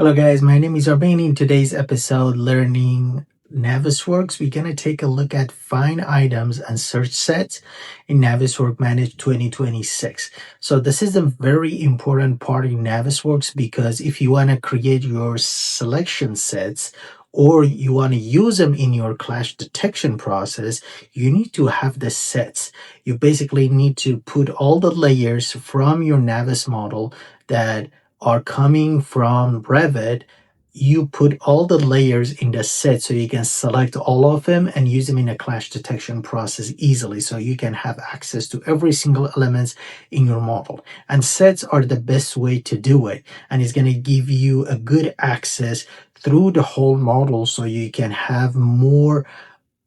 Hello guys, my name is Arvin. In today's episode, learning Navisworks, we're going to take a look at find items and search sets in Navisworks Manage 2026. So this is a very important part in Navisworks because if you want to create your selection sets or you want to use them in your clash detection process, you need to have the sets. You basically need to put all the layers from your Navis model that are coming from Revit. You put all the layers in the set so you can select all of them and use them in a clash detection process easily, so you can have access to every single elements in your model. And sets are the best way to do it, and it's going to give you a good access through the whole model so you can have more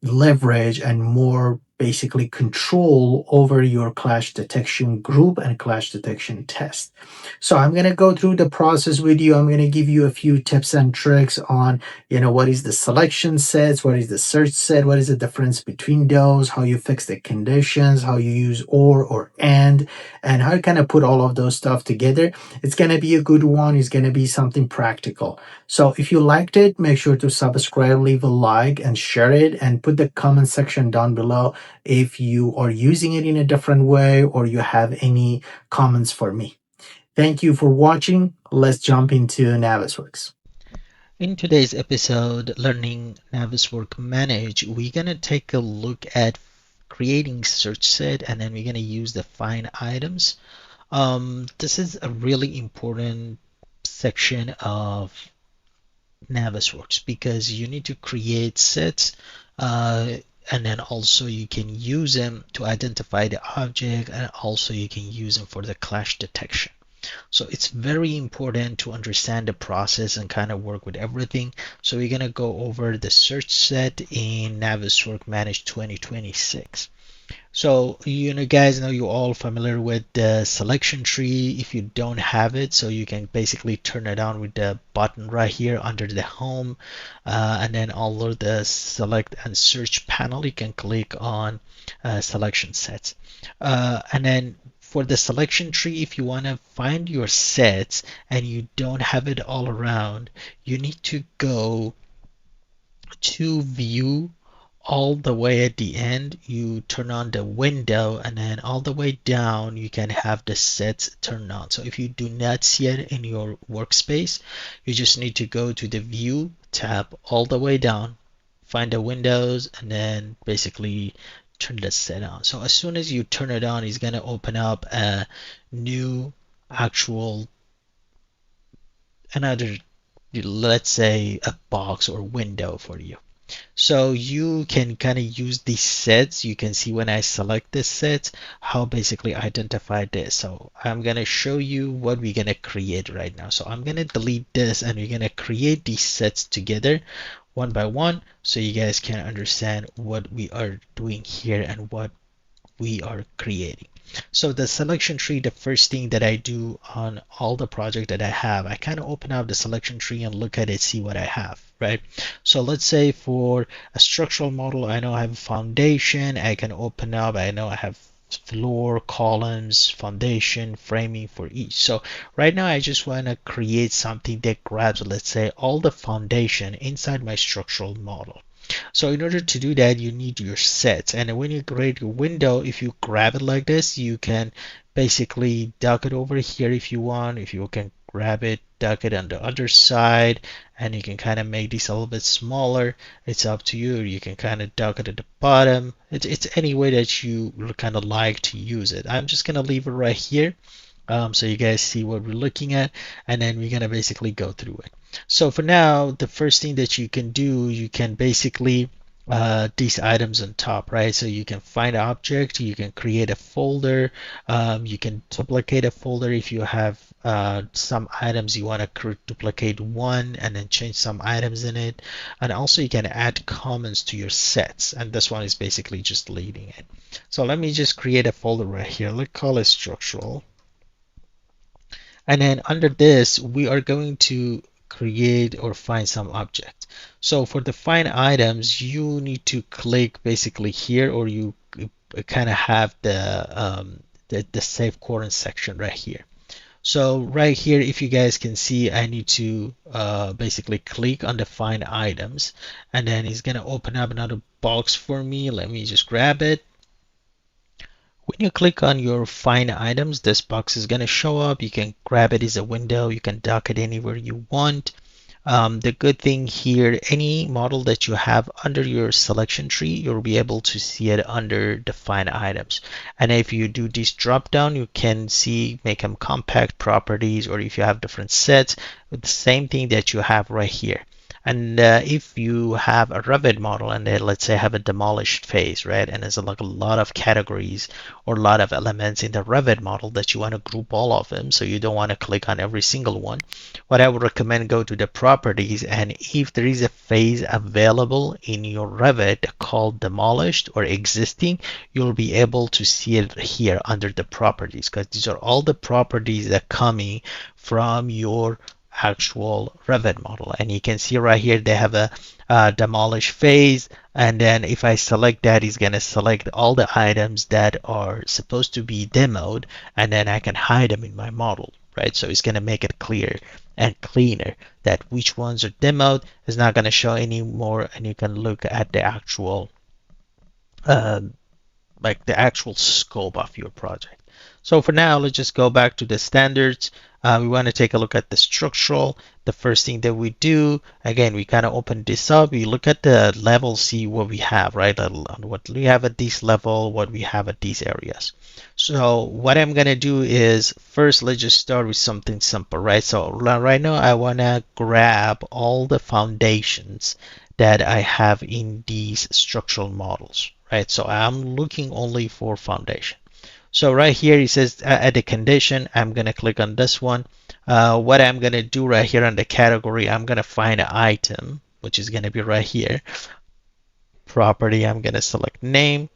leverage and more basically control over your clash detection group and clash detection test. So I'm going to go through the process with you. I'm going to give you a few tips and tricks on, what is the selection sets, what is the search set, what is the difference between those, how you fix the conditions, how you use or and how you kind of put all of those stuff together. It's going to be a good one. It's going to be something practical. So if you liked it, make sure to subscribe, leave a like, and share it, and put the comment section down below if you are using it in a different way or you have any comments for me. Thank you for watching. Let's jump into Navisworks. In today's episode, learning Navisworks Manage, we're going to take a look at creating search set and then we're going to use the find items. This is a really important section of Navisworks because you need to create sets and then also you can use them to identify the object and also you can use them for the clash detection. So it's very important to understand the process and kind of work with everything. So we're going to go over the search set in Navisworks Manage 2026. So guys know you're all familiar with the selection tree. If you don't have it, so you can basically turn it on with the button right here under the home, and then under the select and search panel, you can click on selection sets, and then for the selection tree, if you want to find your sets and you don't have it all around, you need to go to view all the way at the end. You turn on the window and then all the way down you can have the sets turned on. So if you do not see it in your workspace, you just need to go to the view tab all the way down, find the windows, and then basically turn the set on. So as soon as you turn it on, it's going to open up a new actual another, let's say, a box or window for you. So you can kind of use these sets. You can see when I select this set, how basically identify this. So I'm going to show you what we're going to create right now. So I'm going to delete this and we're going to create these sets together one by one so you guys can understand what we are doing here and what we are creating. So the selection tree, the first thing that I do on all the project that I have, I kind of open up the selection tree and look at it, see what I have, right? So let's say for a structural model, I know I have a foundation. I can open up, I know I have floor, columns, foundation, framing for each. So right now I just want to create something that grabs, let's say, all the foundation inside my structural model. So in order to do that, you need your sets. And when you create your window, if you grab it like this, you can basically duck it over here if you want. If you can grab it, duck it on the other side, and you can kind of make these a little bit smaller. It's up to you. You can kind of duck it at the bottom. It's any way that you kind of like to use it. I'm just going to leave it right here. So you guys see what we're looking at, and then we're going to basically go through it. So for now, the first thing that you can do, you can basically these items on top, right? So you can find object, you can create a folder, you can duplicate a folder if you have some items you want to duplicate one and then change some items in it. And also you can add comments to your sets, and this one is basically just deleting it. So let me just create a folder right here. Let's call it structural. And then under this, we are going to create or find some object. So for the find items, you need to click basically here, or you kind of have the save current section right here. So right here, if you guys can see, I need to basically click on the find items, and then it's gonna open up another box for me. Let me just grab it. When you click on your find items, this box is gonna show up. You can grab it as a window. You can dock it anywhere you want. The good thing here, any model that you have under your selection tree, you'll be able to see it under define items. And if you do this drop down, you can see, make them compact properties, or if you have different sets, with the same thing that you have right here. And if you have a Revit model and they, let's say, have a demolished phase, right? And there's like a lot of categories or a lot of elements in the Revit model that you want to group all of them, so you don't want to click on every single one. What I would recommend, go to the properties, and if there is a phase available in your Revit called demolished or existing, you'll be able to see it here under the properties, because these are all the properties that are coming from your actual Revit model. And you can see right here they have a demolish phase, and then if I select that, it's going to select all the items that are supposed to be demoed, and then I can hide them in my model, right? So it's going to make it clear and cleaner that which ones are demoed. It's not going to show anymore, and you can look at the actual uh, like the actual scope of your project. So for now, let's just go back to the standards. We want to take a look at the structural. The first thing that we do, again, we kind of open this up. We look at the level, see what we have, right? What we have at this level, what we have at these areas. So what I'm going to do is first, let's just start with something simple, right? So right now, I want to grab all the foundations that I have in these structural models, right? So I'm looking only for foundation. So right here, it says add a condition. I'm going to click on this one. What I'm going to do right here on the category, I'm going to find an item, which is going to be right here. Property, I'm going to select name.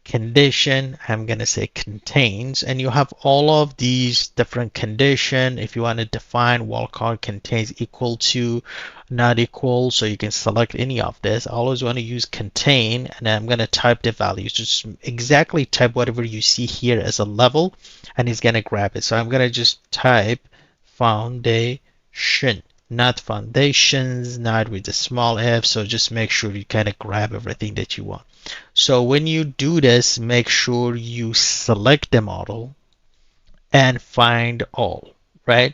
Condition, I'm going to say contains, and you have all of these different condition. If you want to define wall card contains equal to, not equal, so you can select any of this. I always want to use contain, and I'm going to type the values. Just exactly type whatever you see here as a level, and it's going to grab it. So I'm going to just type foundation, not foundations, not with the small f. So just make sure you kind of grab everything that you want. So when you do this, make sure you select the model and find all, right?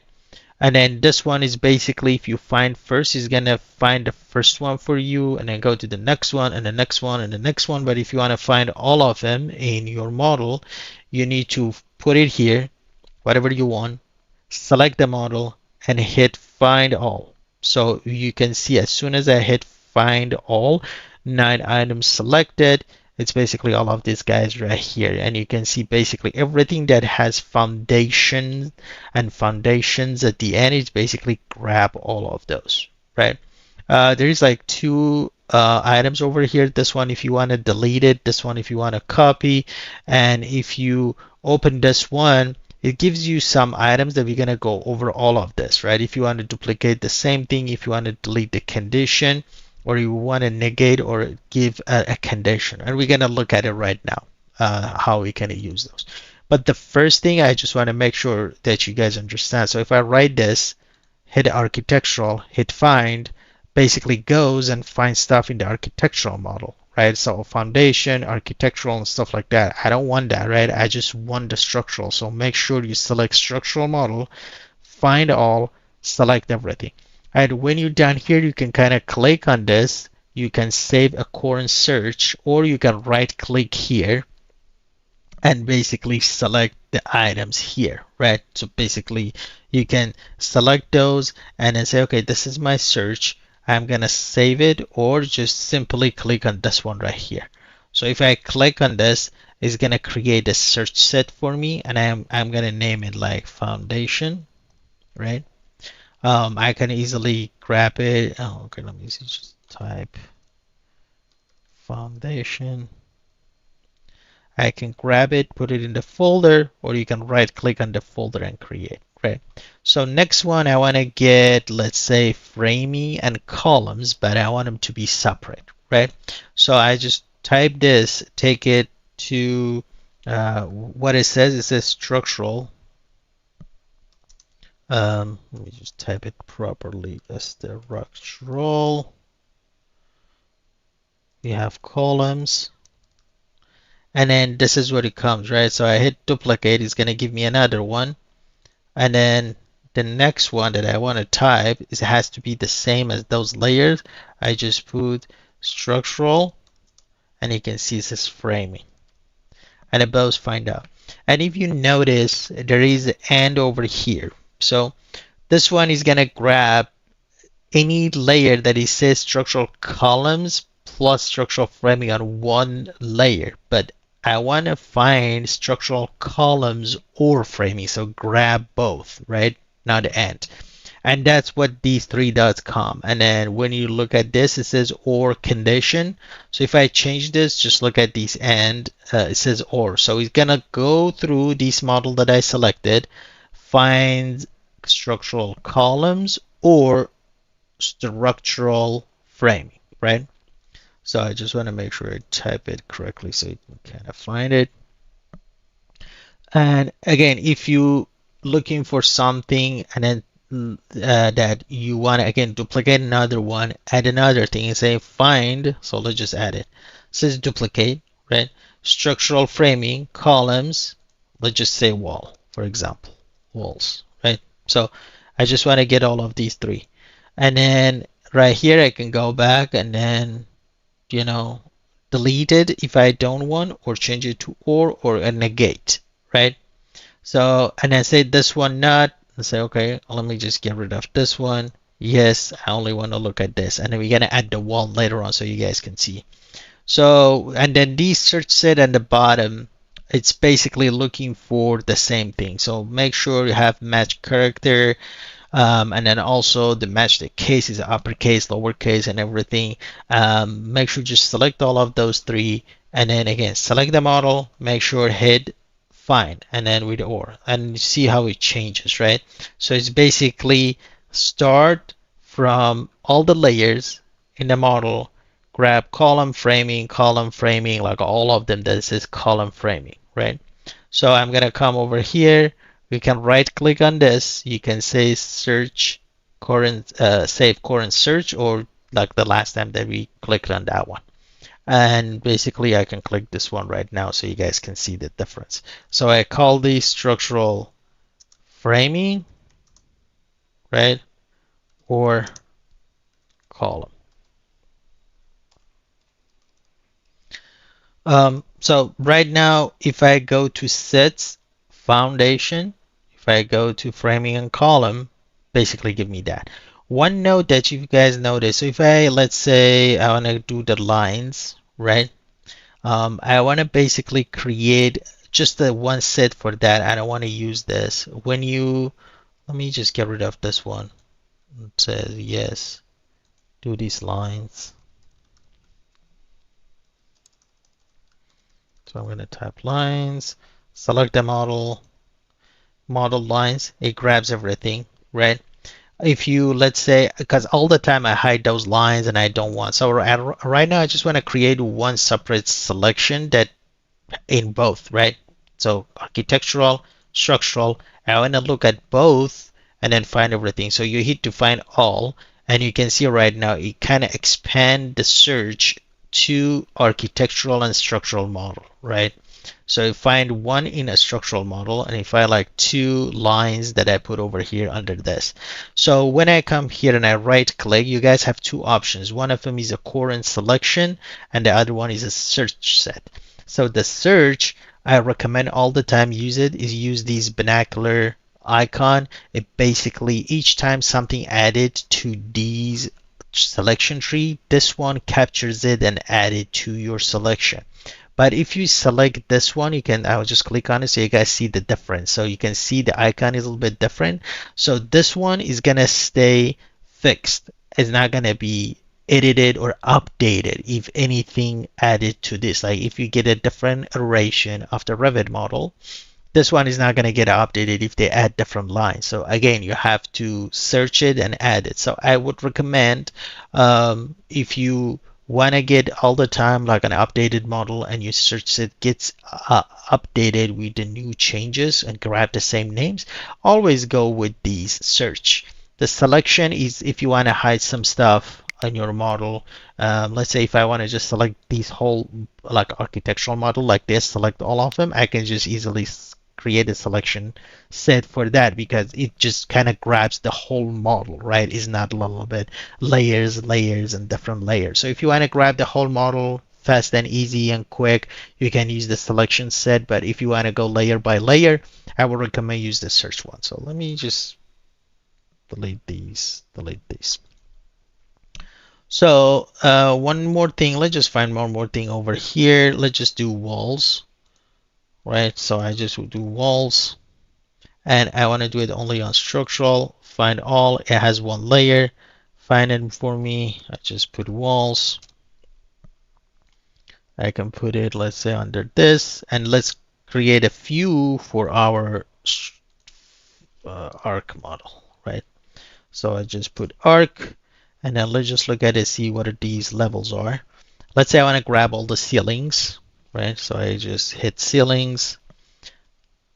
And then this one is basically, if you find first, it's gonna find the first one for you, and then go to the next one and the next one and the next one. But if you want to find all of them in your model, you need to put it here, whatever you want, select the model, and hit find all. So you can see as soon as I hit find all, 9 items selected. It's basically all of these guys right here, and you can see basically everything that has foundation and foundations at the end is basically grab all of those, right? There is like two items over here. This one if you want to delete it, this one if you want to copy, and if you open this one, it gives you some items that we're going to go over all of this, right? If you want to duplicate the same thing, if you want to delete the condition, or you want to negate or give a condition, and we're going to look at it right now, how we can use those. But the first thing, I just want to make sure that you guys understand. So if I write this, hit architectural, hit find, basically goes and finds stuff in the architectural model, right? So foundation, architectural, and stuff like that. I don't want that, right? I just want the structural. So make sure you select structural model, find all, select everything. And when you're down here, you can kind of click on this. You can save a current search, or you can right click here and basically select the items here, right? So basically you can select those and then say, okay, this is my search. I'm gonna save it, or just simply click on this one right here. So if I click on this, it's gonna create a search set for me, and I'm gonna name it like foundation, right? I can easily grab it. Oh, okay, let me just type foundation. I can grab it, put it in the folder, or you can right click on the folder and create, right? So next one, I want to get, let's say, framing and columns, but I want them to be separate, right? So I just type this, take it to what it says structural, Let me just type it properly. Structural. We have columns. And then this is what it comes, right? So I hit duplicate, it's going to give me another one. And then the next one that I want to type is it has to be the same as those layers. I just put structural, and you can see it says framing. And above find out. And if you notice, there is an and over here. So this one is going to grab any layer that it says structural columns plus structural framing on one layer, but I want to find structural columns or framing, so grab both, right? Not the end. And that's what these three dots come. And then when you look at this, it says or condition. So if I change this, just look at these and it says or. So it's gonna go through this model that I selected, find structural columns or structural framing, right? So I just want to make sure I type it correctly so you can kind of find it. And again, if you looking for something and then that you want to again duplicate another one, add another thing and say find, so let's just add it. It says duplicate, right? Structural framing, columns, let's just say wall, for example, walls, right? So I just want to get all of these three. And then right here, I can go back and then, you know, delete it if I don't want, or change it to or a negate, right? So, and then say this one not, and say, okay, let me just get rid of this one. Yes, I only want to look at this. And then we're going to add the wall later on so you guys can see. So, and then these search set at the bottom, it's basically looking for the same thing. So make sure you have match character, and then also the match the case is uppercase, lowercase, and everything. Make sure just select all of those three, and then again select the model. Make sure hit find, and then with or, and see how it changes, right? So it's basically start from all the layers in the model, grab column framing, like all of them that says column framing, right? So I'm gonna come over here. We can right click on this. You can say search current, save current search, or like the last time that we clicked on that one. And basically I can click this one right now so you guys can see the difference. So I call these structural framing, right? Or column. So right now, if I go to sets, foundation, if I go to framing and column, basically give me that. One note that you guys notice, so if I, let's say I want to do the lines, right? I want to basically create just the one set for that. I don't want to use this. When you, let me just get rid of this one. It says yes, do these lines. So I'm going to type lines, select the model, model lines. It grabs everything, right? If you, let's say, because all the time I hide those lines and I don't want. So right now I just want to create one separate selection that in both, right? So architectural, structural. I want to look at both and then find everything. So you hit to find all, and you can see right now it kind of expand the search to architectural and structural model, right? So I find one in a structural model, and if I like two lines that I put over here under this. So when I come here and I right click, you guys have two options. One of them is a current selection, and the other one is a search set. So the search, I recommend all the time use it, is use these binocular icon. It basically, each time something added to these selection tree, this one captures it and add it to your selection. But if you select this one, you can, I'll just click on it so you guys see the difference. So you can see the icon is a little bit different. So this one is gonna stay fixed. It's not gonna be edited or updated if anything added to this. Like if you get a different iteration of the Revit model, this one is not going to get updated if they add different lines. So again, you have to search it and add it. So I would recommend, if you Want to get all the time like an updated model, and your search set gets updated with the new changes and grab the same names, always go with these search. The selection is if you want to hide some stuff on your model. Let's say if I want to just select these whole like architectural model like this, select all of them, I can just easily create a selection set for that because it just kind of grabs the whole model, right? It's not a little bit layers and different layers. So if you want to grab the whole model fast and easy and quick, you can use the selection set. But if you want to go layer by layer, I would recommend use the search one. So let me just delete these. So one more thing, let's just find one more thing over here. Let's just do walls, right? So I just will do walls, and I want to do it only on structural. Find all, it has one layer. Find it for me. I just put walls. I can put it, let's say, under this, and let's create a view for our arc model, right? So I just put arc, and then let's just look at it, see what these levels are. Let's say I want to grab all the ceilings, right? So I just hit ceilings,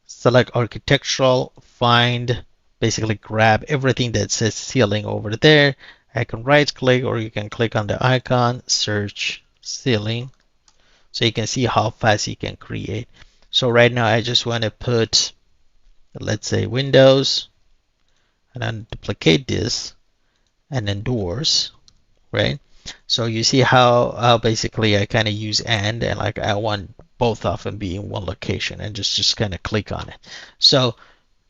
select architectural, find, basically grab everything that says ceiling over there. I can right click, or you can click on the icon, search ceiling, so you can see how fast you can create. So right now I just want to put, let's say, windows, and then duplicate this, and then doors, right? So you see how basically I kind of use and like I want both of them be in one location, and just kind of click on it. So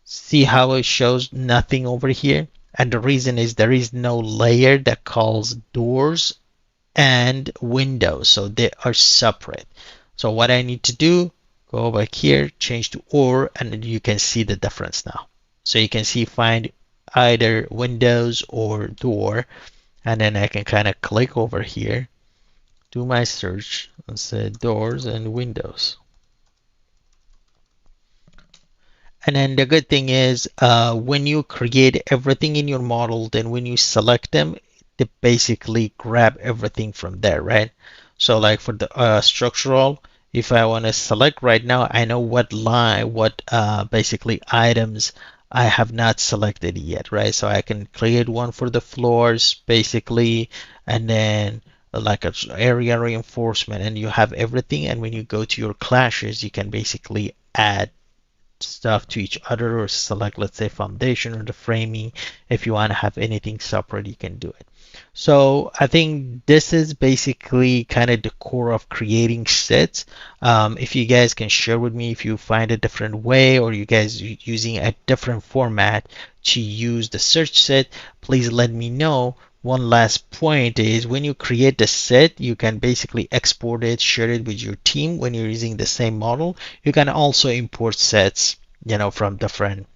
see how it shows nothing over here? And the reason is there is no layer that calls doors and windows, so they are separate. So what I need to do, go back here, change to or, and you can see the difference now. So you can see find either windows or door, and then I can kind of click over here, do my search, and say doors and windows. And then the good thing is when you create everything in your model, then when you select them, they basically grab everything from there, right? So like for the structural, if I want to select right now, I know what line, what basically items I have not selected yet, right? So I can create one for the floors basically, and then like a area reinforcement, and you have everything. And when you go to your clashes, you can basically add stuff to each other, or select, let's say, foundation or the framing. If you want to have anything separate, you can do it. So I think this is basically kind of the core of creating sets. If you guys can share with me if you find a different way, or you guys using a different format to use the search set, please let me know. One last point is when you create the set, you can basically export it, share it with your team when you're using the same model. You can also import sets, from different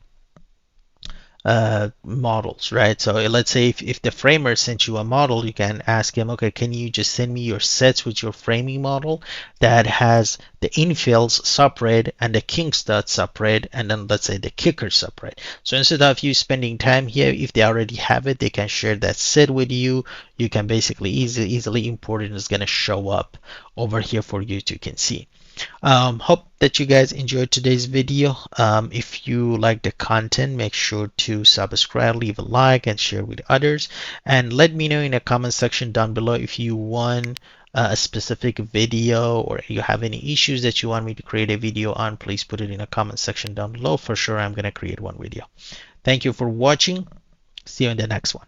models, right? So let's say if the framer sent you a model, you can ask him, okay, can you just send me your sets with your framing model that has the infills separate and the king studs separate, and then let's say the kicker separate. So instead of you spending time here, if they already have it, they can share that set with you. You can basically easily import it, and it's going to show up over here for you to can see. Hope that you guys enjoyed today's video. If you like the content, make sure to subscribe, leave a like, and share with others. And let me know in the comment section down below if you want a specific video, or you have any issues that you want me to create a video on. Please put it in the comment section down below. For sure, I'm going to create one video. Thank you for watching. See you in the next one.